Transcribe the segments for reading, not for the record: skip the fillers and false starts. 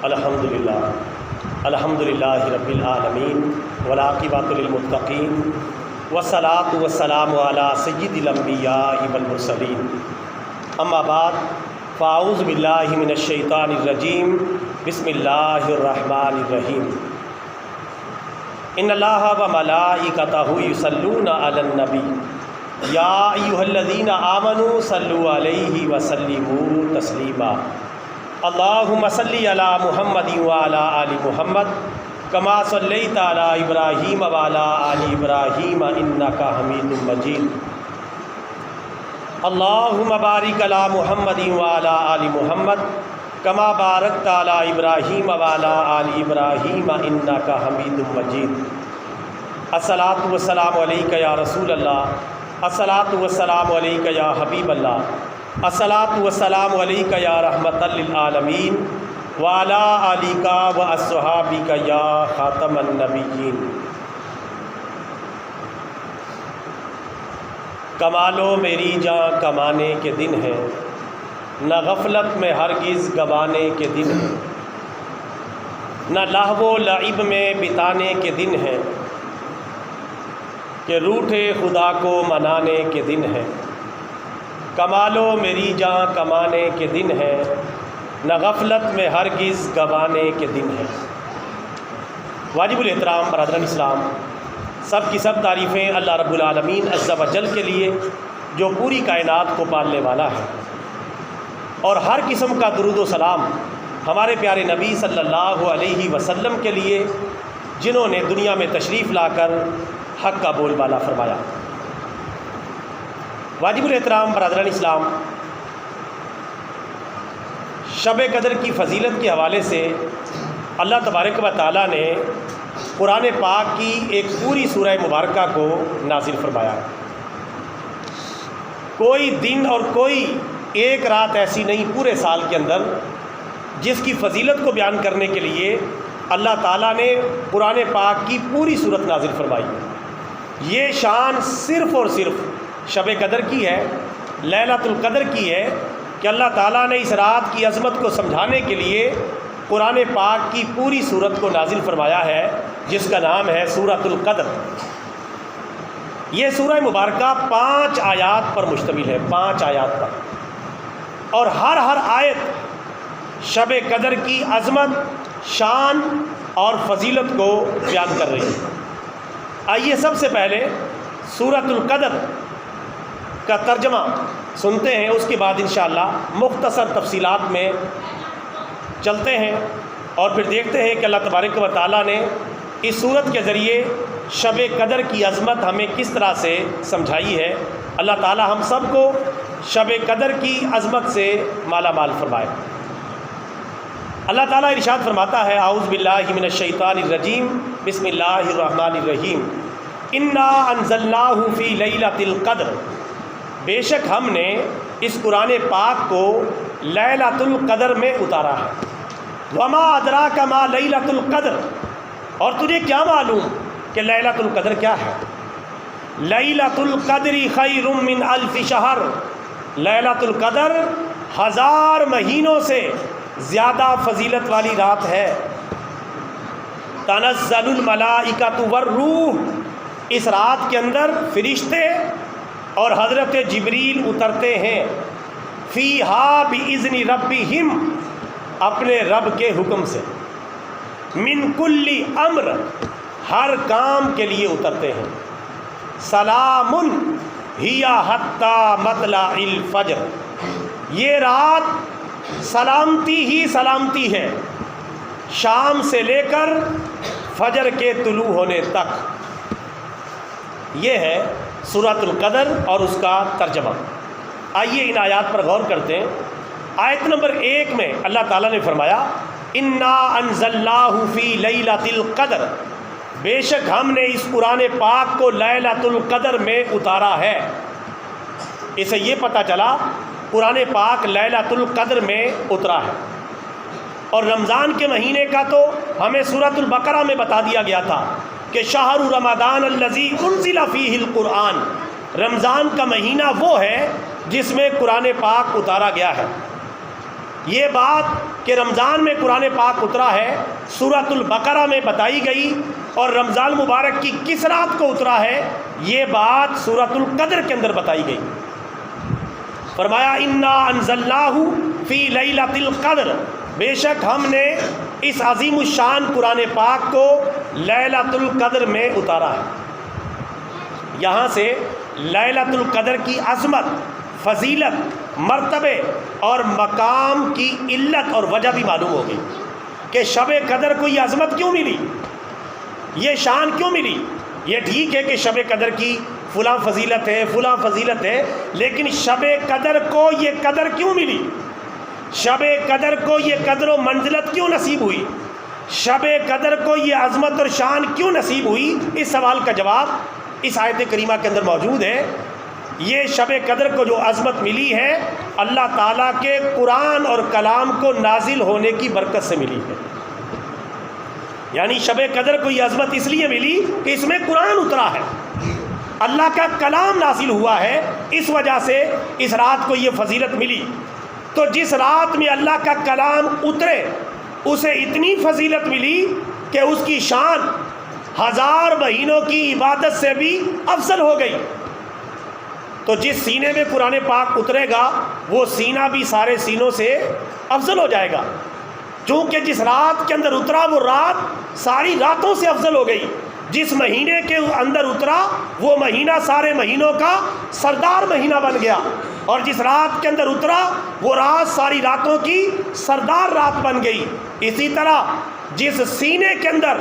الحمدللہ رب العالمین والعاقبۃ للمتقین والصلاۃ والسلام علی سید الانبیاء والمرسلین اما بعد فاعوذ باللہ من الشیطان الرجیم بسم اللہ الرحمن الرحیم ان اللہ وملائکتہ یصلون علی النبی یا ایھا الذین آمنوا صلوا علیہ وسلموا تسلیما اللہم صلی علی محمد وعلی آل محمد کما صلیت علی ابراہیم وعلی آل ابراہیم انک حمید مجید اللہم بارک علی محمد وعلی آل محمد کما بارکت علی ابراہیم وعلی آل ابراہیم انک حمید مجید الصلاۃ والسلام علیک یا رسول اللہ، الصلاۃ والسلام علیک یا حبیب اللہ، الصلاۃ والسلام علیک یا رحمۃ للعالمین وعلی آلک واصحابک یا خاتم النبیین۔ کمالو میری جاں کمانے کے دن ہے، نہ غفلت میں ہرگز گوانے کے دن ہے، نہ لہو و لعب میں بتانے کے دن ہے کہ روٹھے خدا کو منانے کے دن ہے۔ کمالو میری جاں کمانے کے دن ہے، نہ غفلت میں ہرگز گوانے کے دن ہے۔ واجب الاحترام برادران اسلام، سب کی سب تعریفیں اللہ رب العالمین عز و جل کے لیے جو پوری کائنات کو پالنے والا ہے، اور ہر قسم کا درود و سلام ہمارے پیارے نبی صلی اللہ علیہ وسلم کے لیے جنہوں نے دنیا میں تشریف لا کر حق کا بول بالا فرمایا۔ واجب الاحترام برادران اسلام، شب قدر کی فضیلت کے حوالے سے اللہ تبارک و تعالیٰ نے قرآن پاک کی ایک پوری سورہ مبارکہ کو نازل فرمایا۔ کوئی دن اور کوئی ایک رات ایسی نہیں پورے سال کے اندر جس کی فضیلت کو بیان کرنے کے لیے اللہ تعالیٰ نے قرآن پاک کی پوری صورت نازل فرمائی۔ یہ شان صرف اور صرف شب قدر کی ہے، لیلۃ القدر کی ہے، کہ اللہ تعالیٰ نے اس رات کی عظمت کو سمجھانے کے لیے قرآن پاک کی پوری صورت کو نازل فرمایا ہے، جس کا نام ہے سورۃ القدر۔ یہ سورہ مبارکہ 5 آیات پر مشتمل ہے، 5 آیات پر، اور ہر آیت شب قدر کی عظمت، شان اور فضیلت کو بیان کر رہی ہے۔ آئیے سب سے پہلے سورۃ القدر کا ترجمہ سنتے ہیں، اس کے بعد انشاءاللہ مختصر تفصیلات میں چلتے ہیں اور پھر دیکھتے ہیں کہ اللہ تبارک و تعالیٰ نے اس سورت کے ذریعے شب قدر کی عظمت ہمیں کس طرح سے سمجھائی ہے۔ اللہ تعالیٰ ہم سب کو شب قدر کی عظمت سے مالا مال فرمائے۔ اللہ تعالیٰ ارشاد فرماتا ہے، اعوذ باللہ من الشیطان الرجیم، بسم اللہ الرحمن الرحیم، انا انزلناہ فی لیلۃ القدر، بے شک ہم نے اس قرآن پاک کو لیلۃ القدر میں اتارا ہے۔ وما ادراک ما لیلۃ القدر، اور تجھے کیا معلوم کہ لیلۃ القدر کیا ہے؟ لیلۃ القدر خیر من الف شہر، لیلۃ القدر 1000 مہینوں سے زیادہ فضیلت والی رات ہے۔ تنزل الملائکۃ والروح، اس رات کے اندر فرشتے اور حضرت جبریل اترتے ہیں۔ فیہا بإذن ربہم، اپنے رب کے حکم سے۔ من کل امر، ہر کام کے لیے اترتے ہیں۔ سلام ہی حتی مطلع الفجر، یہ رات سلامتی ہی سلامتی ہے، شام سے لے کر فجر کے طلوع ہونے تک۔ یہ ہے سورۃ القدر اور اس کا ترجمہ۔ آئیے ان آیات پر غور کرتے ہیں۔ آیت نمبر 1 میں اللہ تعالیٰ نے فرمایا، انا انزلناہ فی لیلۃ القدر، بے شک ہم نے اس قرآن پاک کو لیلۃ القدر میں اتارا ہے۔ اسے یہ پتہ چلا قرآن پاک لیلۃ القدر میں اترا ہے، اور رمضان کے مہینے کا تو ہمیں سورۃ البقرہ میں بتا دیا گیا تھا کہ شہر رمضان الذی انزل فیہ القرآن، رمضان کا مہینہ وہ ہے جس میں قرآن پاک اتارا گیا ہے۔ یہ بات کہ رمضان میں قرآن پاک اترا ہے سورۃ البقرہ میں بتائی گئی، اور رمضان مبارک کی کس رات کو اترا ہے یہ بات سورۃ القدر کے اندر بتائی گئی۔ فرمایا انا انزلناہ فی لیلۃ القدر، بے شک ہم نے اس عظیم الشان قرآن پاک کو لیلۃ القدر میں اتارا ہے۔ یہاں سے لیلۃ القدر کی عظمت، فضیلت، مرتبے اور مقام کی علت اور وجہ بھی معلوم ہوگی کہ شب قدر کو یہ عظمت کیوں ملی، یہ شان کیوں ملی۔ یہ ٹھیک ہے کہ شب قدر کی فلاں فضیلت ہے، فلاں فضیلت ہے، لیکن شب قدر کو یہ قدر کیوں ملی، شب قدر کو یہ قدر و منزلت کیوں نصیب ہوئی، شب قدر کو یہ عظمت اور شان کیوں نصیب ہوئی، اس سوال کا جواب اس آیت کریمہ کے اندر موجود ہے۔ یہ شب قدر کو جو عظمت ملی ہے اللہ تعالیٰ کے قرآن اور کلام کو نازل ہونے کی برکت سے ملی ہے۔ یعنی شب قدر کو یہ عظمت اس لیے ملی کہ اس میں قرآن اترا ہے، اللہ کا کلام نازل ہوا ہے، اس وجہ سے اس رات کو یہ فضیلت ملی۔ تو جس رات میں اللہ کا کلام اترے اسے اتنی فضیلت ملی کہ اس کی شان 1000 مہینوں کی عبادت سے بھی افضل ہو گئی۔ تو جس سینے میں قرآن پاک اترے گا وہ سینہ بھی سارے سینوں سے افضل ہو جائے گا، چونکہ جس رات کے اندر اترا وہ رات ساری راتوں سے افضل ہو گئی، جس مہینے کے اندر اترا وہ مہینہ سارے مہینوں کا سردار مہینہ بن گیا، اور جس رات کے اندر اترا وہ رات ساری راتوں کی سردار رات بن گئی۔ اسی طرح جس سینے کے اندر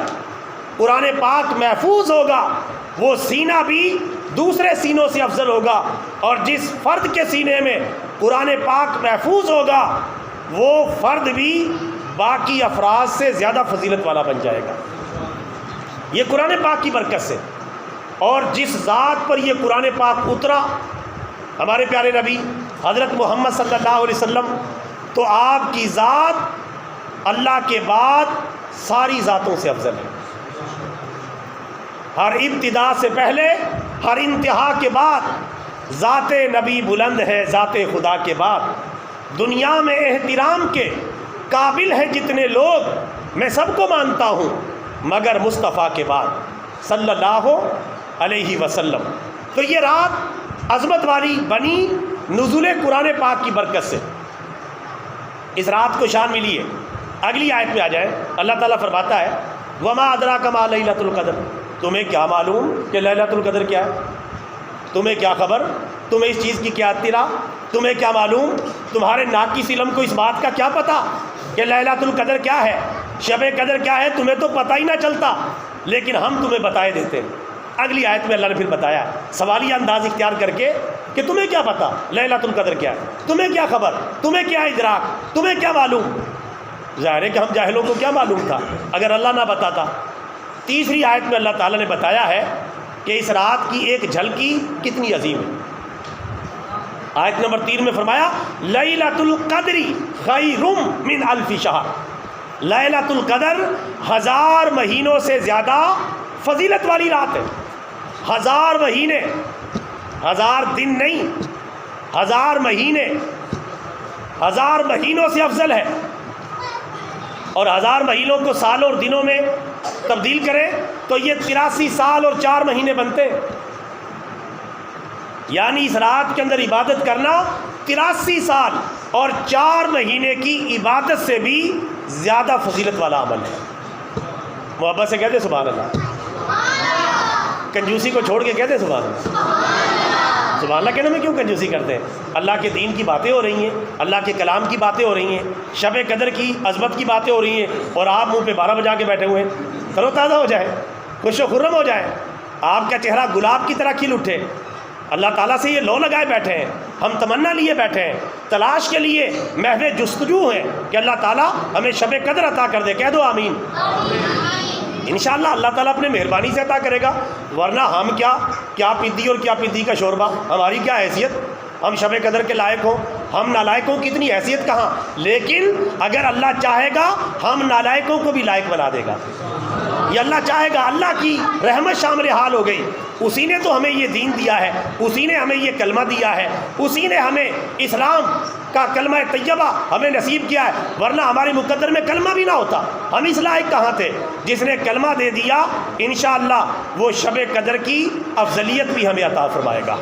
قرآن پاک محفوظ ہوگا وہ سینہ بھی دوسرے سینوں سے افضل ہوگا، اور جس فرد کے سینے میں قرآن پاک محفوظ ہوگا وہ فرد بھی باقی افراد سے زیادہ فضیلت والا بن جائے گا، یہ قرآن پاک کی برکت سے۔ اور جس ذات پر یہ قرآن پاک اترا ہمارے پیارے نبی حضرت محمد صلی اللہ علیہ وسلم، تو آپ کی ذات اللہ کے بعد ساری ذاتوں سے افضل ہے۔ ہر ابتدا سے پہلے، ہر انتہا کے بعد ذات نبی بلند ہے، ذات خدا کے بعد۔ دنیا میں احترام کے قابل ہیں جتنے لوگ میں سب کو مانتا ہوں، مگر مصطفیٰ کے بعد صلی اللہ علیہ وسلم۔ تو یہ رات عظمت والی بنی نزول قرآن پاک کی برکت سے، اس رات کو شان ملی ہے۔ اگلی آیت میں آ جائیں، اللہ تعالیٰ فرماتا ہے وما ادراک ما لیلۃ القدر، تمہیں کیا معلوم کہ لیلۃ القدر کیا ہے، تمہیں کیا خبر، تمہیں اس چیز کی کیا اطلاع، تمہیں کیا معلوم، تمہارے ناقص علم کو اس بات کا کیا پتہ کہ لیلۃ القدر کیا ہے، شب قدر کیا ہے، تمہیں تو پتہ ہی نہ چلتا، لیکن ہم تمہیں بتائے دیتے ہیں۔ اگلی آیت میں اللہ نے پھر بتایا سوالیہ انداز اختیار کر کے کہ تمہیں کیا پتہ لیلۃ القدر کیا ہے، تمہیں کیا خبر، تمہیں کیا ادراک، تمہیں کیا معلوم۔ ظاہر ہے کہ ہم جاہلوں کو کیا معلوم تھا اگر اللہ نہ بتاتا۔ تیسری آیت میں اللہ تعالیٰ نے بتایا ہے کہ اس رات کی ایک جھلکی کتنی عظیم ہے۔ آیت نمبر 3 میں فرمایا لیلۃ القدر خیر من الف شہر، لیلۃ القدر 1000 مہینوں سے زیادہ فضیلت والی رات ہے۔ 1000 مہینے، 1000 دن نہیں، 1000 مہینے، 1000 مہینوں سے افضل ہے۔ اور 1000 مہینوں کو سالوں اور دنوں میں تبدیل کریں تو یہ 83 سال اور 4 مہینے بنتے ہیں۔ یعنی اس رات کے اندر عبادت کرنا 83 سال اور 4 مہینے کی عبادت سے بھی زیادہ فضیلت والا عمل ہے۔ محبت سے کہتے سبحان اللہ، کنجوسی کو چھوڑ کے کہتے سبحان اللہ۔ سبحان اللہ کہنے میں کیوں کنجوسی کرتے ہیں؟ اللہ کے دین کی باتیں ہو رہی ہیں، اللہ کے کلام کی باتیں ہو رہی ہیں، شب قدر کی عظمت کی باتیں ہو رہی ہیں، اور آپ منہ پہ 12 بجا کے بیٹھے ہوئے ہیں۔ تر و تازہ ہو جائے، خوش و خرم ہو جائے، آپ کا چہرہ گلاب کی طرح کھل اٹھے۔ اللہ تعالیٰ سے یہ لو لگائے بیٹھے ہیں، ہم تمنا لیے بیٹھے ہیں، تلاش کے لیے محو جستجو ہیں کہ اللہ تعالیٰ ہمیں شب قدر عطا کر دے۔ کہہ دو آمین۔ انشاءاللہ اللہ تعالیٰ اپنے مہربانی سے عطا کرے گا، ورنہ ہم کیا پدی اور کیا پدی کا شوربہ، ہماری کیا حیثیت، ہم شب قدر کے لائق ہوں، ہم نالائقوں کی اتنی حیثیت کہاں۔ لیکن اگر اللہ چاہے گا ہم نالائقوں کو بھی لائق بنا دے گا، یہ اللہ چاہے گا۔ اللہ کی رحمت شامل حال ہو گئی، اسی نے تو ہمیں یہ دین دیا ہے، اسی نے ہمیں یہ کلمہ دیا ہے، اسی نے ہمیں اسلام کا کلمہ طیبہ ہمیں نصیب کیا ہے، ورنہ ہمارے مقدر میں کلمہ بھی نہ ہوتا، ہم اس لائق کہاں تھے؟ جس نے کلمہ دے دیا انشاءاللہ وہ شب قدر کی افضلیت بھی ہمیں عطا فرمائے گا۔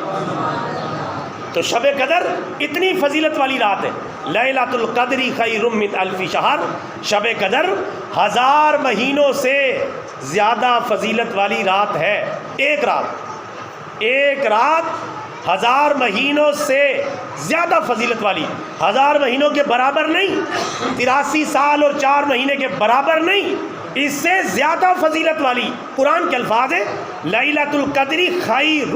تو شب قدر اتنی فضیلت والی رات ہے، لیلۃ القدر خیر من الف شہر، شب قدر 1000 مہینوں سے زیادہ فضیلت والی رات ہے۔ ایک رات 1000 مہینوں سے زیادہ فضیلت والی، 1000 مہینوں کے برابر نہیں، 83 سال اور 4 مہینے کے برابر نہیں، اس سے زیادہ فضیلت والی۔ قرآن کے الفاظ ہیں لیلۃ القدر خیر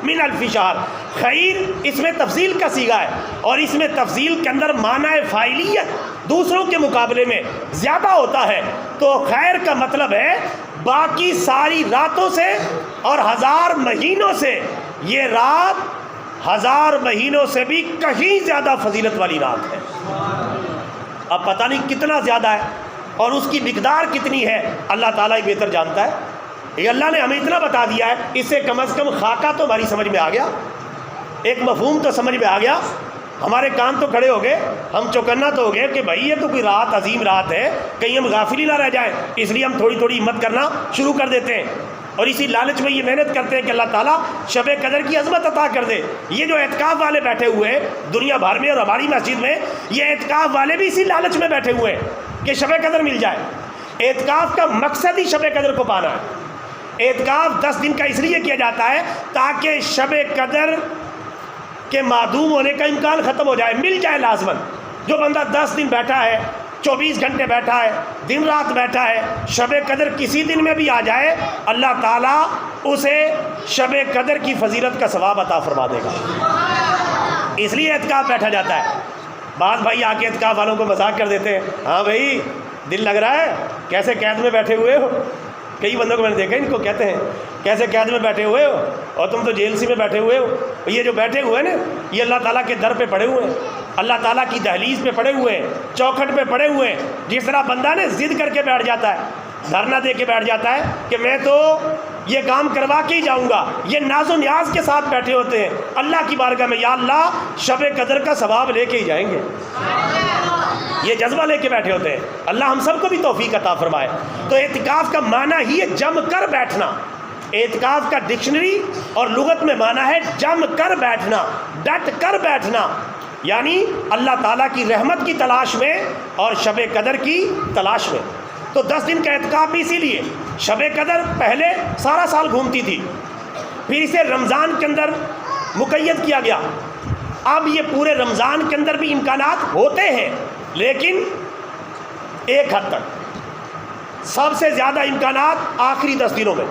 من الف شہر، خیر اس میں تفضیل کا صیغہ ہے، اور اس میں تفضیل کے اندر معنی فاعلیت دوسروں کے مقابلے میں زیادہ ہوتا ہے، تو خیر کا مطلب ہے باقی ساری راتوں سے اور 1000 مہینوں سے یہ رات 1000 مہینوں سے بھی کہیں زیادہ فضیلت والی رات ہے۔ اب پتہ نہیں کتنا زیادہ ہے اور اس کی مقدار کتنی ہے، اللہ تعالیٰ ہی بہتر جانتا ہے۔ یہ اللہ نے ہمیں اتنا بتا دیا ہے، اس سے کم از کم خاکہ تو ہماری سمجھ میں آ گیا، ایک مفہوم تو سمجھ میں آ گیا، ہمارے کان تو کھڑے ہو گئے، ہم چوکنا تو ہو گئے کہ بھائی یہ تو کوئی رات عظیم رات ہے، کہیں ہم غافل ہی نہ رہ جائیں، اس لیے ہم تھوڑی تھوڑی ہمت کرنا شروع کر دیتے ہیں، اور اسی لالچ میں یہ محنت کرتے ہیں کہ اللہ تعالیٰ شب قدر کی عظمت عطا کر دے۔ یہ جو اعتکاف والے بیٹھے ہوئے ہیں دنیا بھر میں اور ہماری مسجد میں، یہ اعتکاف والے بھی اسی لالچ میں بیٹھے ہوئے ہیں کہ شب قدر مل جائے۔ اعتکاف کا مقصد ہی شب قدر کو پانا ہے۔ اعتکاف 10 دن کا اس لیے کیا جاتا ہے تاکہ شب قدر کے معدوم ہونے کا امکان ختم ہو جائے، مل جائے لازماً۔ جو بندہ 10 دن بیٹھا ہے، 24 گھنٹے بیٹھا ہے، دن رات بیٹھا ہے، شب قدر کسی دن میں بھی آ جائے، اللہ تعالیٰ اسے شب قدر کی فضیلت کا ثواب عطا فرما دے گا۔ اس لیے اعتکاف بیٹھا جاتا ہے۔ بعض بھائی آ کے اعتکاف والوں کو مذاق کر دیتے ہیں، ہاں بھائی دل لگ رہا ہے، کیسے قید میں بیٹھے ہوئے ہو؟ کئی بندوں کو میں نے دیکھا ان کو کہتے ہیں کیسے قید میں بیٹھے ہوئے ہو، اور تم تو جیل سی میں بیٹھے ہوئے ہو۔ یہ جو بیٹھے ہوئے ہیں نا، یہ اللہ تعالیٰ کے در پہ پڑے ہوئے ہیں، اللہ تعالیٰ کی دہلیز پہ پڑے ہوئے ہیں، چوکھٹ پہ پڑے ہوئے ہیں۔ جس طرح بندہ نے ضد کر کے بیٹھ جاتا ہے، دھرنا دے کے بیٹھ جاتا ہے کہ میں تو یہ کام کروا کے ہی جاؤں گا، یہ ناز و نیاز کے ساتھ بیٹھے ہوتے ہیں اللہ کی بارگاہ میں، یا اللہ شب قدر کا ثواب لے کے ہی جائیں گے، یہ جذبہ لے کے بیٹھے ہوتے ہیں۔ اللہ ہم سب کو بھی توفیق عطا فرمائے۔ تو اعتکاف کا معنی ہی ہے جم کر بیٹھنا۔ اعتکاف کا ڈکشنری اور لغت میں معنی ہے جم کر بیٹھنا، ڈٹ کر بیٹھنا، یعنی اللہ تعالیٰ کی رحمت کی تلاش میں اور شب قدر کی تلاش میں۔ تو 10 دن کا اعتکاف بھی اسی لیے۔ شب قدر پہلے سارا سال گھومتی تھی، پھر اسے رمضان کے اندر مقید کیا گیا۔ اب یہ پورے رمضان کے اندر بھی امکانات ہوتے ہیں، لیکن ایک حد تک۔ سب سے زیادہ امکانات آخری 10 دنوں میں،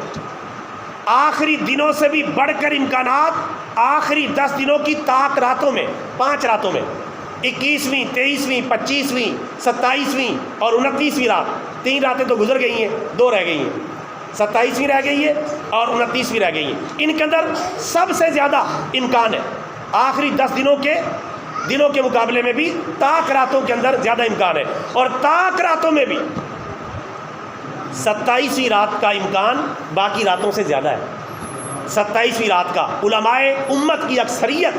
آخری دنوں سے بھی بڑھ کر امکانات آخری 10 دنوں کی طاق راتوں میں، 5 راتوں میں، 21ویں، 23ویں، 25ویں، 27ویں اور 29ویں رات۔ 3 راتیں تو گزر گئی ہیں، 2 رہ گئی ہیں، 27ویں رہ گئی ہے اور 29ویں رہ گئی ہیں۔ ان کے اندر سب سے زیادہ امکان ہے، آخری 10 دنوں کے مقابلے میں بھی طاق راتوں کے اندر زیادہ امکان ہے، اور طاق راتوں میں بھی 27ویں رات کا امکان باقی راتوں سے زیادہ ہے۔ 27ویں رات کا علماء امت کی اکثریت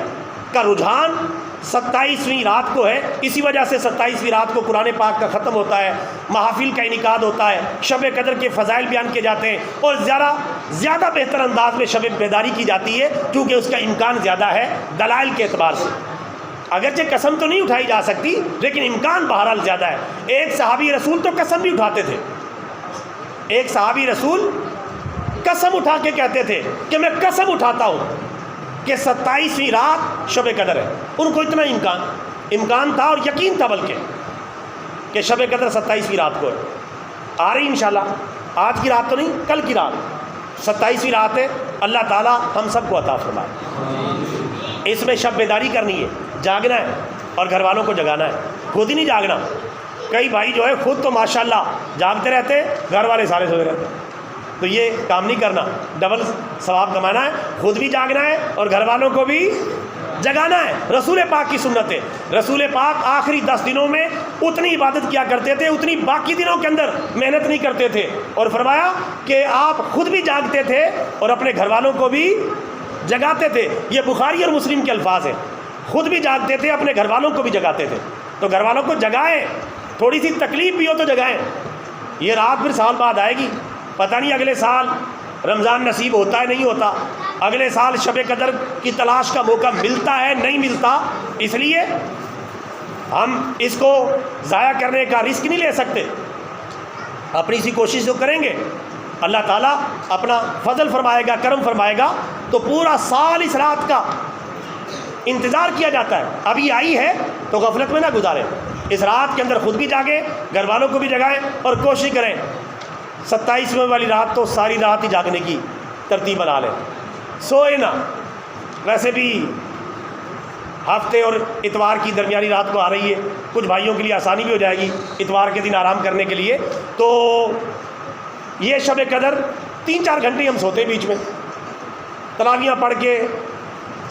کا رجحان 27ویں رات کو ہے۔ اسی وجہ سے 27ویں رات کو قرآن پاک کا ختم ہوتا ہے، محافل کا انعقاد ہوتا ہے، شب قدر کے فضائل بیان کیے جاتے ہیں، اور زیادہ بہتر انداز میں شب بیداری کی جاتی ہے، کیونکہ اس کا امکان زیادہ ہے دلائل کے اعتبار سے۔ اگرچہ قسم تو نہیں اٹھائی جا سکتی، لیکن امکان بہرحال زیادہ ہے۔ ایک صحابی رسول تو قسم بھی اٹھاتے تھے، ایک صحابی رسول قسم اٹھا کے کہتے تھے کہ میں قسم اٹھاتا ہوں کہ 27ویں رات شب قدر ہے۔ ان کو اتنا امکان تھا اور یقین تھا بلکہ کہ شب قدر 27ویں رات کو ہے۔ آ رہی انشاءاللہ، آج کی رات تو نہیں، کل کی رات 27ویں رات ہے۔ اللہ تعالیٰ ہم سب کو عطا فرمائے۔ اس میں شب بیداری کرنی ہے، جاگنا ہے اور گھر والوں کو جگانا ہے، خود ہی نہیں جاگنا۔ کئی بھائی جو ہے خود تو ماشاءاللہ جاگتے رہتے، گھر والے سارے سوئے رہتے، تو یہ کام نہیں کرنا، ڈبل ثواب کمانا ہے، خود بھی جاگنا ہے اور گھر والوں کو بھی جگانا ہے۔ رسول پاک کی سنت ہے، رسول پاک آخری 10 دنوں میں اتنی عبادت کیا کرتے تھے، اتنی باقی دنوں کے اندر محنت نہیں کرتے تھے، اور فرمایا کہ آپ خود بھی جاگتے تھے اور اپنے گھر والوں کو بھی جگاتے تھے۔ یہ بخاری اور مسلم کے الفاظ ہیں، خود بھی جاگتے تھے، اپنے گھر والوں کو بھی جگاتے تھے۔ تو گھر والوں کو جگائیں، تھوڑی سی تکلیف بھی ہو تو جگائیں۔ یہ رات پھر سال بعد آئے گی، پتہ نہیں اگلے سال رمضان نصیب ہوتا ہے نہیں ہوتا، اگلے سال شب قدر کی تلاش کا موقع ملتا ہے نہیں ملتا، اس لیے ہم اس کو ضائع کرنے کا رسک نہیں لے سکتے۔ اپنی سی کوشش تو کریں گے، اللہ تعالیٰ اپنا فضل فرمائے گا، کرم فرمائے گا، تو پورا سال اس رات کا انتظار کیا جاتا ہے۔ ابھی آئی ہے تو غفلت میں نہ گزاریں، اس رات کے اندر خود بھی جاگیں، گھر والوں کو بھی جگائیں، اور کوشش کریں 27ویں والی رات تو ساری رات ہی جاگنے کی ترتیب بنا لیں، سوئے نہ۔ ویسے بھی ہفتے اور اتوار کی درمیانی رات کو آ رہی ہے، کچھ بھائیوں کے لیے آسانی بھی ہو جائے گی اتوار کے دن آرام کرنے کے لیے۔ تو یہ شب قدر 3-4 گھنٹے ہم سوتے ہیں بیچ میں، تراویحاں پڑھ کے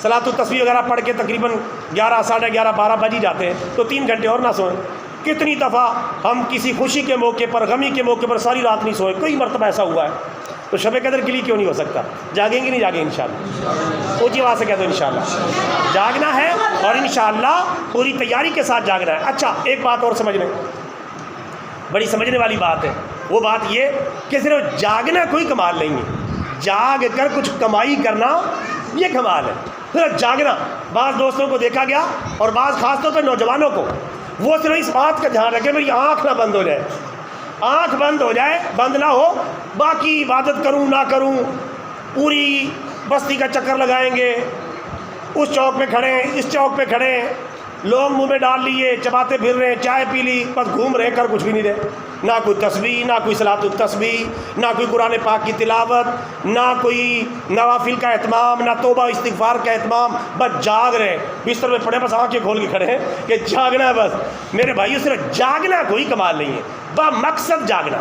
صلاۃ التسبیح وغیرہ پڑھ کے تقریباً 11 ساڑھے 11 12 بج ہی جاتے ہیں، تو 3 گھنٹے اور نہ سوئیں۔ کتنی دفعہ ہم کسی خوشی کے موقع پر، غمی کے موقع پر ساری رات نہیں سوئے، کئی مرتبہ ایسا ہوا ہے، تو شب قدر کے لیے کیوں نہیں ہو سکتا؟ جاگیں گے نہیں جاگیں انشاءاللہ؟ اونچی آواز سے کہہ دو انشاءاللہ جاگنا ہے، اور انشاءاللہ پوری تیاری کے ساتھ جاگنا ہے۔ اچھا ایک بات اور سمجھ لیں، بڑی سمجھنے والی بات ہے، وہ بات یہ کہ صرف جاگنا کوئی کمال نہیں ہے، جاگ کر کچھ کمائی کرنا یہ کمال ہے۔ صرف جاگنا، بعض دوستوں کو دیکھا گیا اور بعض خاص طور پہ نوجوانوں کو، وہ صرف اس بات کا دھیان رکھے میری آنکھ نہ بند ہو جائے، آنکھ بند ہو جائے، بند نہ ہو، باقی عبادت کروں نہ کروں، پوری بستی کا چکر لگائیں گے، اس چوک پہ کھڑے ہیں، اس چوک پہ کھڑے ہیں، لوگ منہ میں ڈال لیے، چباتے پھر رہے ہیں، چائے پی لی، بس گھوم رہے، کر کچھ بھی نہیں رہے، نہ کوئی تسبیح، نہ کوئی صلاۃ التسبیح، نہ کوئی قرآن پاک کی تلاوت، نہ کوئی نوافل کا اہتمام، نہ توبہ استغفار کا اہتمام، بس جاگ رہے، بستر میں پڑے بس آنکھیں کھول کے کھڑے ہیں کہ جاگنا ہے بس۔ میرے بھائیو صرف جاگنا کوئی کمال نہیں ہے، با مقصد جاگنا،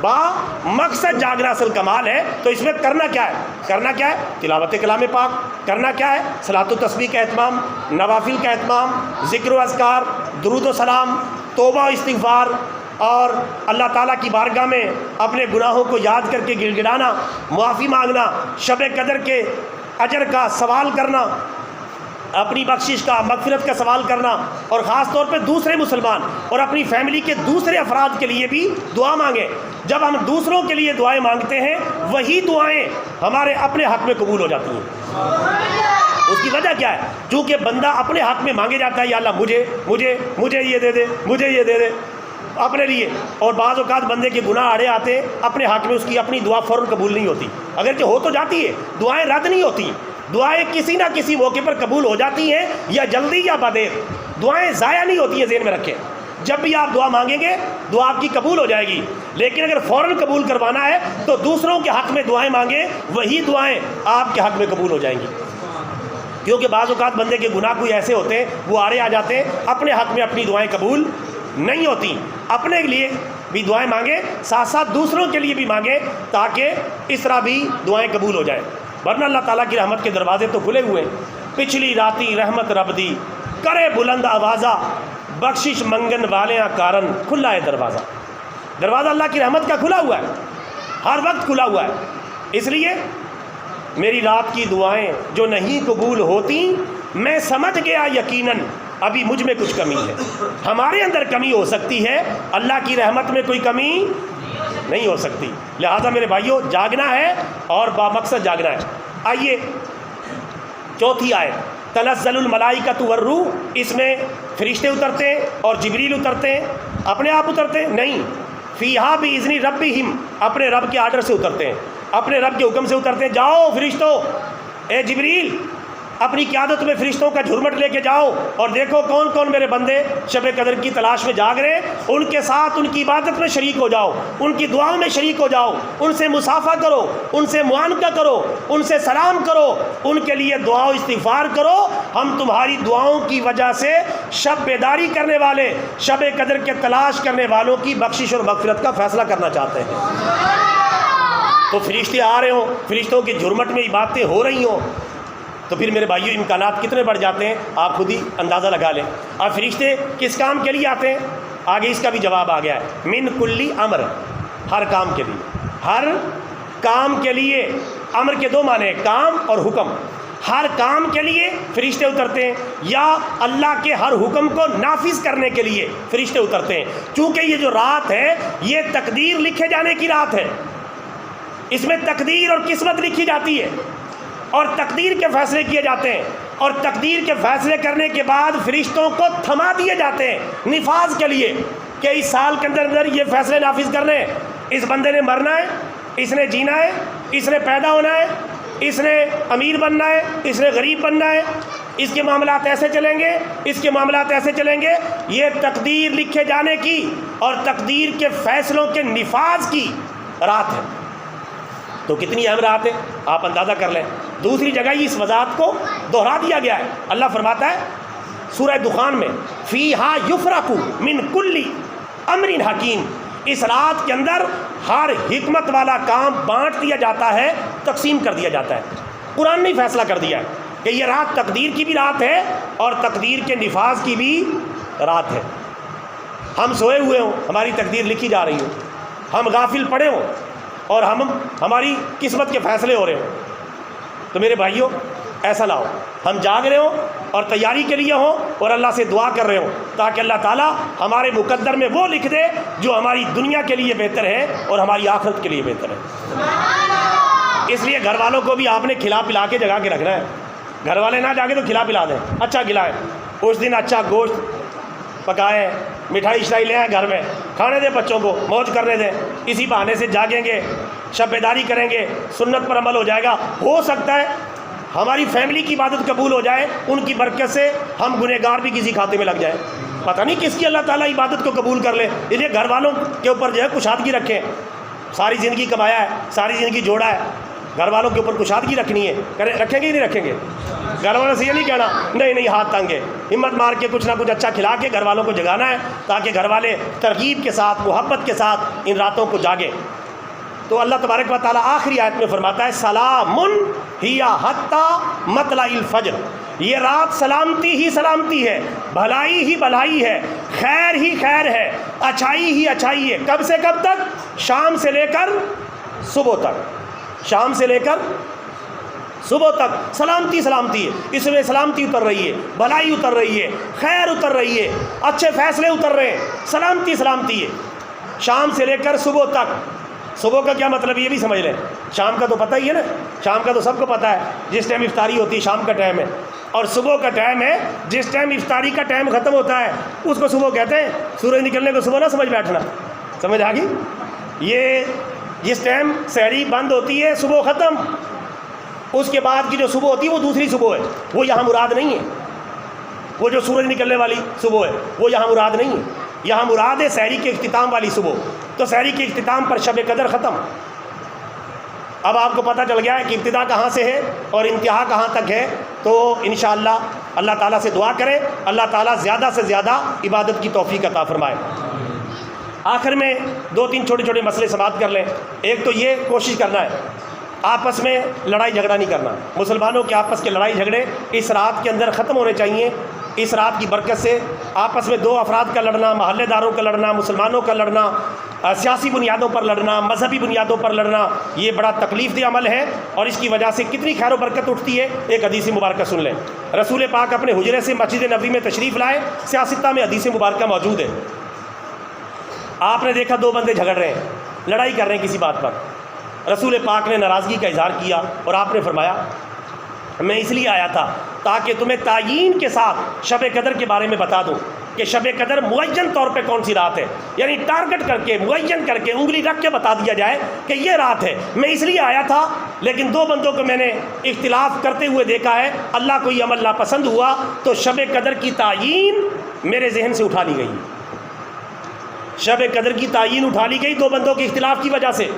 با مقصد جاگنا اصل کمال ہے۔ تو اس میں کرنا کیا ہے؟ کرنا کیا ہے؟ تلاوت کلام پاک، کرنا کیا ہے؟ صلاۃ التسبیح کا اہتمام، نوافل کا اہتمام، ذکر و اذکار، درود و سلام، توبہ و استغفار، اور اللہ تعالیٰ کی بارگاہ میں اپنے گناہوں کو یاد کر کے گڑ گڑانا، معافی مانگنا، شب قدر کے اجر کا سوال کرنا، اپنی بخشش کا، مغفرت کا سوال کرنا، اور خاص طور پہ دوسرے مسلمان اور اپنی فیملی کے دوسرے افراد کے لیے بھی دعا مانگیں۔ جب ہم دوسروں کے لیے دعائیں مانگتے ہیں، وہی دعائیں ہمارے اپنے حق میں قبول ہو جاتی ہیں۔ اس کی وجہ کیا ہے؟ چونکہ بندہ اپنے حق میں مانگے جاتا ہے، یا اللہ مجھے مجھے مجھے یہ دے دے، مجھے یہ دے دے، اپنے لیے، اور بعض اوقات بندے کے گناہ آڑے آتے ہیں، اپنے حق میں اس کی اپنی دعا فوراً قبول نہیں ہوتی، اگرچہ ہو تو جاتی ہے، دعائیں رد نہیں ہوتی، دعائیں کسی نہ کسی موقع پر قبول ہو جاتی ہیں، یا جلدی یا بدیر، دعائیں ضائع نہیں ہوتی ہیں، ذہن میں رکھیں۔ جب بھی آپ دعا مانگیں گے دعا آپ کی قبول ہو جائے گی، لیکن اگر فوراً قبول کروانا ہے تو دوسروں کے حق میں دعائیں مانگیں، وہی دعائیں آپ کے حق میں قبول ہو جائیں گی۔ کیونکہ بعض اوقات بندے کے گناہ کوئی ایسے ہوتے ہیں، وہ آڑے آ جاتے ہیں، اپنے حق میں اپنی دعائیں قبول نہیں ہوتی۔ اپنے لیے بھی دعائیں مانگیں، ساتھ ساتھ دوسروں کے لیے بھی مانگیں، تاکہ اس طرح بھی دعائیں قبول ہو جائیں، ورنہ اللہ تعالیٰ کی رحمت کے دروازے تو کھلے ہوئے ہیں۔ پچھلی راتی رحمت رب دی، کرے بلند آوازہ، بخشش منگن والیاں کارن، کھلا ہے دروازہ، دروازہ اللہ کی رحمت کا کھلا ہوا ہے، ہر وقت کھلا ہوا ہے۔ اس لیے میری رات کی دعائیں جو نہیں قبول ہوتی، میں سمجھ گیا یقیناً ابھی مجھ میں کچھ کمی ہے، ہمارے اندر کمی ہو سکتی ہے، اللہ کی رحمت میں کوئی کمی نہیں ہو سکتی۔ لہذا میرے بھائیوں جاگنا ہے، اور بامقصد جاگنا ہے۔ آئیے چوتھی آیت، تنزل الملائکۃ والروح، اس میں فرشتے اترتے ہیں اور جبریل اترتے ہیں، اپنے آپ اترتے ہیں نہیں، فیہا بإذن ربہم، اپنے رب کے آرڈر سے اترتے ہیں، اپنے رب کے حکم سے اترتے ہیں، جاؤ فرشتوں، اے جبریل اپنی قیادت میں فرشتوں کا جھرمٹ لے کے جاؤ اور دیکھو کون کون میرے بندے شب قدر کی تلاش میں جاگ رہے ہیں، ان کے ساتھ ان کی عبادت میں شریک ہو جاؤ، ان کی دعاؤں میں شریک ہو جاؤ، ان سے مصافحہ کرو، ان سے معانقہ کرو، ان سے سلام کرو، ان کے لیے دعا و استغفار کرو۔ ہم تمہاری دعاؤں کی وجہ سے شب بیداری کرنے والے، شب قدر کے تلاش کرنے والوں کی بخشش اور مغفرت کا فیصلہ کرنا چاہتے ہیں۔ تو فرشتے آ رہے ہوں، فرشتوں کے جھرمٹ میں عبادتیں ہو رہی ہوں، تو پھر میرے بھائیوں امکانات کتنے بڑھ جاتے ہیں، آپ خود ہی اندازہ لگا لیں۔ اب فرشتے کس کام کے لیے آتے ہیں؟ آگے اس کا بھی جواب آ گیا ہے، من کلی امر، ہر کام کے لیے، ہر کام کے لیے۔ امر کے دو معنی ہیں، کام اور حکم۔ ہر کام کے لیے فرشتے اترتے ہیں یا اللہ کے ہر حکم کو نافذ کرنے کے لیے فرشتے اترتے ہیں. چونکہ یہ جو رات ہے یہ تقدیر لکھے جانے کی رات ہے. اس میں تقدیر اور قسمت لکھی جاتی ہے اور تقدیر کے فیصلے کیے جاتے ہیں, اور تقدیر کے فیصلے کرنے کے بعد فرشتوں کو تھما دیے جاتے ہیں نفاذ کے لیے کہ اس سال کے اندر یہ فیصلے نافذ کرنے ہیں. اس بندے نے مرنا ہے, اس نے جینا ہے, اس نے پیدا ہونا ہے, اس نے امیر بننا ہے, اس نے غریب بننا ہے, اس کے معاملات ایسے چلیں گے, اس کے معاملات ایسے چلیں گے. یہ تقدیر لکھے جانے کی اور تقدیر کے فیصلوں کے نفاذ کی رات ہے. تو کتنی اہم رات ہے آپ اندازہ کر لیں. دوسری جگہ اس وضاحت کو دوہرا دیا گیا ہے. اللہ فرماتا ہے سورہ دخان میں فیہا یفرق من کل امر حکیم, اس رات کے اندر ہر حکمت والا کام بانٹ دیا جاتا ہے, تقسیم کر دیا جاتا ہے. قرآن نے فیصلہ کر دیا ہے کہ یہ رات تقدیر کی بھی رات ہے اور تقدیر کے نفاذ کی بھی رات ہے. ہم سوئے ہوئے ہوں, ہماری تقدیر لکھی جا رہی ہو, ہم غافل پڑے ہوں اور ہماری قسمت کے فیصلے ہو رہے ہوں, تو میرے بھائیوں ایسا نہ ہو. ہم جاگ رہے ہوں اور تیاری کے لیے ہوں اور اللہ سے دعا کر رہے ہوں تاکہ اللہ تعالیٰ ہمارے مقدر میں وہ لکھ دے جو ہماری دنیا کے لیے بہتر ہے اور ہماری آخرت کے لیے بہتر ہے. اس لیے گھر والوں کو بھی آپ نے کھلا پلا کے جگا کے رکھنا ہے. گھر والے نہ جاگے تو کھلا پلا دیں, اچھا کھلائیں, اس دن اچھا گوشت پکائیں, مٹھائی شٹائی لے آئیں, گھر میں کھانے دیں, بچوں کو موج کرنے دیں. اسی بہانے سے جاگیں گے, شب بیداری کریں گے, سنت پر عمل ہو جائے گا. ہو سکتا ہے ہماری فیملی کی عبادت قبول ہو جائے, ان کی برکت سے ہم گنہگار بھی کسی کھاتے میں لگ جائیں. پتہ نہیں کس کی اللہ تعالیٰ عبادت کو قبول کر لے. اس لیے گھر والوں کے اوپر جو ہے کشادگی رکھیں. ساری زندگی کمایا ہے, ساری زندگی جوڑا ہے, گھر والوں کے اوپر کشادگی رکھنی ہے. رکھیں گے ہی نہیں رکھیں گے؟ گھر والوں سے یہ نہیں کہنا نہیں ہاتھ تنگ ہے, ہمت مار کے کچھ نہ کچھ اچھا کھلا کے گھر والوں کو جگانا ہے تاکہ گھر والے ترغیب کے ساتھ, محبت کے ساتھ ان راتوں کو جاگیں. تو اللہ تبارک و تعالیٰ آخری آیت میں فرماتا ہے سلام ہی حتی مطلع الفجر, یہ رات سلامتی ہی سلامتی ہے, بھلائی ہی بھلائی ہے, خیر ہی خیر ہے, اچھائی ہی اچھائی ہے. کب سے کب تک؟ شام سے لے کر صبح تک. شام سے لے کر صبح تک سلامتی سلامتی ہے. اس میں سلامتی اتر رہی ہے, بھلائی اتر رہی ہے, خیر اتر رہی ہے, اچھے فیصلے اتر رہے ہیں, سلامتی سلامتی ہے شام سے لے کر صبح تک. صبح کا کیا مطلب یہ بھی سمجھ لیں. شام کا تو پتہ ہی ہے نا, شام کا تو سب کو پتہ ہے, جس ٹائم افطاری ہوتی ہے شام کا ٹائم ہے, اور صبح کا ٹائم ہے جس ٹائم افطاری کا ٹائم ختم ہوتا ہے اس کو صبح کہتے ہیں. سورج نکلنے کو صبح نہ سمجھ بیٹھنا, سمجھ آ گئی؟ یہ جس ٹائم سحری بند ہوتی ہے صبح ختم, اس کے بعد کی جو صبح ہوتی ہے وہ دوسری صبح ہے, وہ یہاں مراد نہیں ہے. وہ جو سورج نکلنے والی صبح ہے وہ یہاں مراد نہیں ہے. یہاں مراد ہے سحری کے اختتام والی صبح. تو سحری کے اختتام پر شب قدر ختم. اب آپ کو پتہ چل گیا ہے کہ ابتدا کہاں سے ہے اور انتہا کہاں تک ہے. تو انشاءاللہ اللہ تعالیٰ سے دعا کریں, اللہ تعالیٰ زیادہ سے زیادہ عبادت کی توفیق عطا فرمائے. آخر میں 2-3 چھوٹے چھوٹے مسئلے سماعت کر لیں. ایک تو یہ کوشش کرنا ہے آپس میں لڑائی جھگڑا نہیں کرنا. مسلمانوں کے آپس کے لڑائی جھگڑے اس رات کے اندر ختم ہونے چاہیے. اس رات کی برکت سے آپس میں 2 افراد کا لڑنا, محلے داروں کا لڑنا, مسلمانوں کا لڑنا, سیاسی بنیادوں پر لڑنا, مذہبی بنیادوں پر لڑنا, یہ بڑا تکلیف دہ عمل ہے اور اس کی وجہ سے کتنی خیر و برکت اٹھتی ہے. ایک حدیث مبارکہ سن لیں. رسول پاک اپنے حجرے سے مسجد نبوی میں تشریف لائے, سیاستہ میں حدیث مبارکہ موجود ہے. آپ نے دیکھا 2 بندے جھگڑ رہے ہیں, لڑائی کر رہے ہیں کسی بات پر. رسول پاک نے ناراضگی کا اظہار کیا اور آپ نے فرمایا میں اس لیے آیا تھا تاکہ تمہیں تعیین کے ساتھ شب قدر کے بارے میں بتا دوں کہ شب قدر معین طور پہ کون سی رات ہے. یعنی ٹارگٹ کر کے, معین کر کے, انگلی رکھ کے بتا دیا جائے کہ یہ رات ہے. میں اس لیے آیا تھا لیکن 2 بندوں کو میں نے اختلاف کرتے ہوئے دیکھا ہے, اللہ کو یہ عمل ناپسند ہوا تو شب قدر کی تعیین میرے ذہن سے اٹھا لی گئی. شب قدر کی تعیین اٹھا لی گئی 2 بندوں کے اختلاف کی وجہ سے,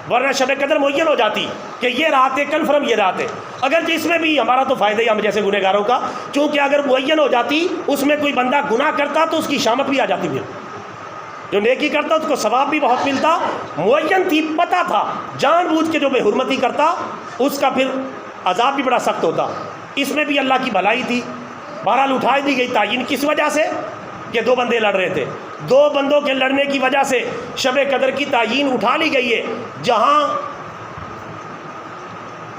ورنہ شب قدر معین ہو جاتی کہ یہ رات ہے, کنفرم یہ رات ہے. اگر اس میں بھی ہمارا تو فائدہ ہی ہم جیسے گنہگاروں کا, چونکہ اگر معین ہو جاتی اس میں کوئی بندہ گناہ کرتا تو اس کی شامت بھی آ جاتی. پھر جو نیکی کرتا اس کو ثواب بھی بہت ملتا. معین تھی, پتہ تھا, جان بوجھ کے جو بے حرمتی کرتا اس کا پھر عذاب بھی بڑا سخت ہوتا. اس میں بھی اللہ کی بھلائی تھی. بہرحال اٹھا دی گئی تعیین. کس وجہ سے؟ کہ 2 بندے لڑ رہے تھے. 2 بندوں کے لڑنے کی وجہ سے شب قدر کی تعیین اٹھا لی گئی ہے.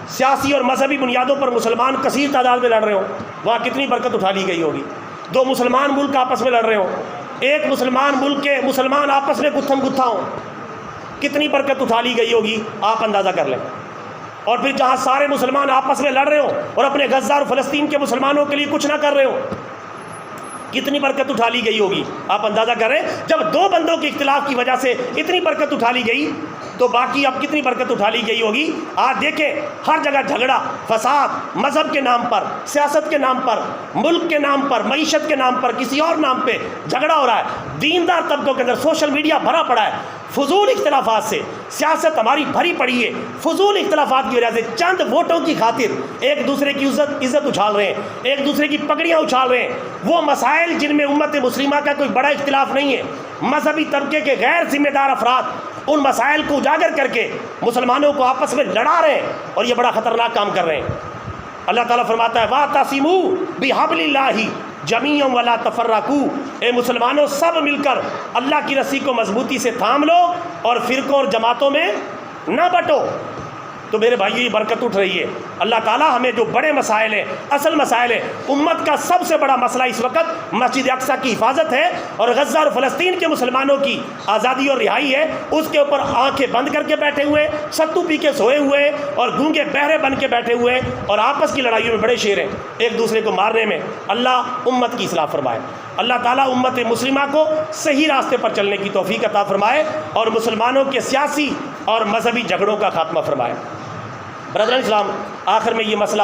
سیاسی اور مذہبی بنیادوں پر مسلمان کثیر تعداد میں لڑ رہے ہوں، وہاں کتنی برکت اٹھا لی گئی ہوگی۔ دو مسلمان ملک آپس میں لڑ رہے ہوں، ایک مسلمان ملک کے مسلمان آپس میں گتھم گتھا ہوں، کتنی برکت اٹھا لی گئی ہوگی آپ اندازہ کر لیں۔ اور پھر جہاں سارے مسلمان آپس میں لڑ رہے ہوں اور اپنے غزہ اور فلسطین کے مسلمانوں کے لیے کچھ نہ کر رہے ہوں، کتنی برکت اٹھا لی گئی ہوگی آپ اندازہ کریں۔ جب دو بندوں کے اختلاف کی وجہ سے اتنی برکت اٹھا لی گئی تو باقی اب کتنی برکت اٹھا لی گئی ہوگی۔ آج دیکھیں ہر جگہ جھگڑا، فساد، مذہب کے نام پر، سیاست کے نام پر، ملک کے نام پر، معیشت کے نام پر، کسی اور نام پہ جھگڑا ہو رہا ہے۔ دیندار طبقوں کے اندر سوشل میڈیا بھرا پڑا ہے فضول اختلافات سے، سیاست ہماری بھری پڑی ہے فضول اختلافات کی وجہ سے، چند ووٹوں کی خاطر ایک دوسرے کی عزت اچھال رہے ہیں، ایک دوسرے کی پگڑیاں اچھال رہے ہیں۔ وہ مسائل جن میں امت مسلمہ کا کوئی بڑا اختلاف نہیں ہے، مذہبی طبقے کے غیر ذمہ دار افراد ان مسائل کو اجاگر کر کے مسلمانوں کو آپس میں لڑا رہے ہیں، اور یہ بڑا خطرناک کام کر رہے ہیں۔ اللہ تعالیٰ فرماتا ہے وَاعْتَصِمُوا بِحَبْلِ اللَّهِ جَمِيعًا وَلَا تَفَرَّقُوا، اے مسلمانوں سب مل کر اللہ کی رسی کو مضبوطی سے تھام لو اور فرقوں اور جماعتوں میں نہ بٹو۔ تو میرے بھائیو یہ برکت اٹھ رہی ہے۔ اللہ تعالیٰ ہمیں جو بڑے مسائل ہیں، اصل مسائل ہیں، امت کا سب سے بڑا مسئلہ اس وقت مسجد اقصی کی حفاظت ہے اور غزہ اور فلسطین کے مسلمانوں کی آزادی اور رہائی ہے، اس کے اوپر آنکھیں بند کر کے بیٹھے ہوئے، ستو پی کے سوئے ہوئے اور گونگے بہرے بن کے بیٹھے ہوئے اور آپس کی لڑائیوں میں بڑے شیر ہیں ایک دوسرے کو مارنے میں۔ اللہ امت کی اصلاح فرمائے، اللہ تعالیٰ امت مسلمہ کو صحیح راستے پر چلنے کی توفیق عطا فرمائے اور مسلمانوں کے سیاسی اور مذہبی جھگڑوں کا خاتمہ فرمائے۔ برادران اسلام، آخر میں یہ مسئلہ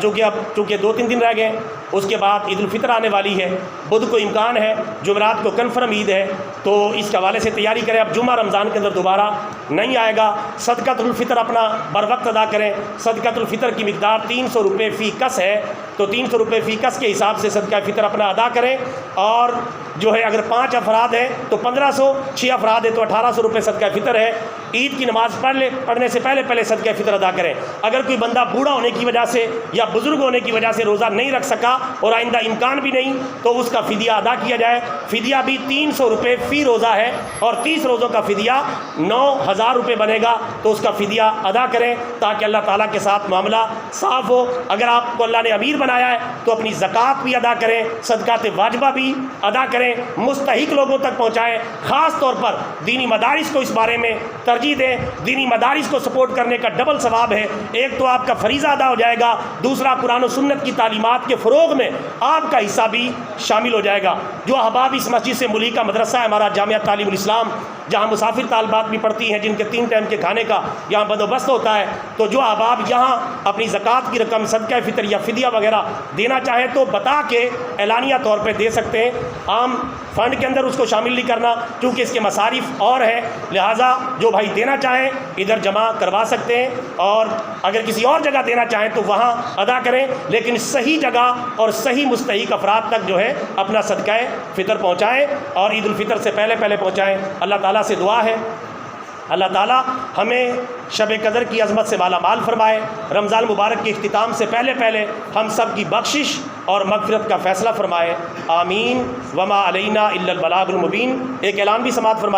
چونکہ 2-3 دن رہ گئے، اس کے بعد عید الفطر آنے والی ہے، بدھ کو امکان ہے، جمعرات کو کنفرم عید ہے، تو اس کے حوالے سے تیاری کریں۔ اب جمعہ رمضان کے اندر دوبارہ نہیں آئے گا، صدقۃ الفطر اپنا بر وقت ادا کریں۔ صدقۃ الفطر کی مقدار 300 روپے فی کس ہے، تو 300 روپے فی کس کے حساب سے صدقہ فطر اپنا ادا کریں، اور جو ہے اگر 5 افراد ہیں تو 1500، 6 افراد ہیں تو 1800 روپے صدقہ فطر ہے۔ عید کی نماز پڑھنے سے پہلے صدقہ فطر ادا کریں۔ اگر کوئی بندہ بوڑھا ہونے کی وجہ سے یا بزرگ ہونے کی وجہ سے روزہ نہیں رکھ سکا اور آئندہ امکان بھی نہیں، تو اس کا فدیہ ادا کیا جائے۔ فدیہ بھی 300 روپے فی روزہ ہے، اور 30 روزوں کا فدیہ 9000 روپے بنے گا، تو اس کا فدیہ ادا کریں تاکہ اللہ تعالیٰ کے ساتھ معاملہ صاف ہو۔ اگر آپ کو اللہ نے امیر بنایا ہے تو اپنی زکوٰۃ بھی ادا کریں، صدقات واجبہ بھی ادا کریں، مستحق لوگوں تک پہنچائیں۔ خاص طور پر دینی مدارس کو اس بارے میں ترجیح دیں، دینی مدارس کو سپورٹ کرنے کا ڈبل ثواب ہے۔ ایک تو آپ کا فریضہ ادا ہو جائے گا، دوسرا قرآن و سنت کی تعلیمات کے فروغ میں آپ کا حصہ بھی شامل ہو جائے گا۔ جو احباب اس مسجد سے ملی کا مدرسہ ہے ہمارا جامعہ تعلیم الاسلام، جہاں مسافر طالبات بھی پڑھتی ہیں، جن کے 3 ٹائم کے کھانے کا یہاں بندوبست ہوتا ہے، تو جو احباب یہاں اپنی زکوٰۃ کی رقم صدقہ فطر یا فدیہ وغیرہ دینا چاہیں تو بتا کے اعلانیہ طور پہ دے سکتے ہیں۔ عام فنڈ کے اندر اس کو شامل نہیں کرنا کیونکہ اس کے مصارف اور ہیں، لہٰذا جو بھائی دینا چاہیں ادھر جمع کروا سکتے ہیں، اور اگر کسی اور جگہ دینا چاہیں تو وہاں ادا کریں، لیکن صحیح جگہ اور صحیح مستحق افراد تک جو ہے اپنا صدقہ فطر پہنچائیں اور عید الفطر سے پہلے پہنچائیں۔ اللہ تعالیٰ سے دعا ہے اللہ تعالیٰ ہمیں شب قدر کی عظمت سے مالا مال فرمائے، رمضان مبارک کے اختتام سے پہلے ہم سب کی بخشش اور مغفرت کا فیصلہ فرمائے، آمین۔ وما علینا الا البلاغ المبین۔ ایک اعلان بھی سماعت فرمائے۔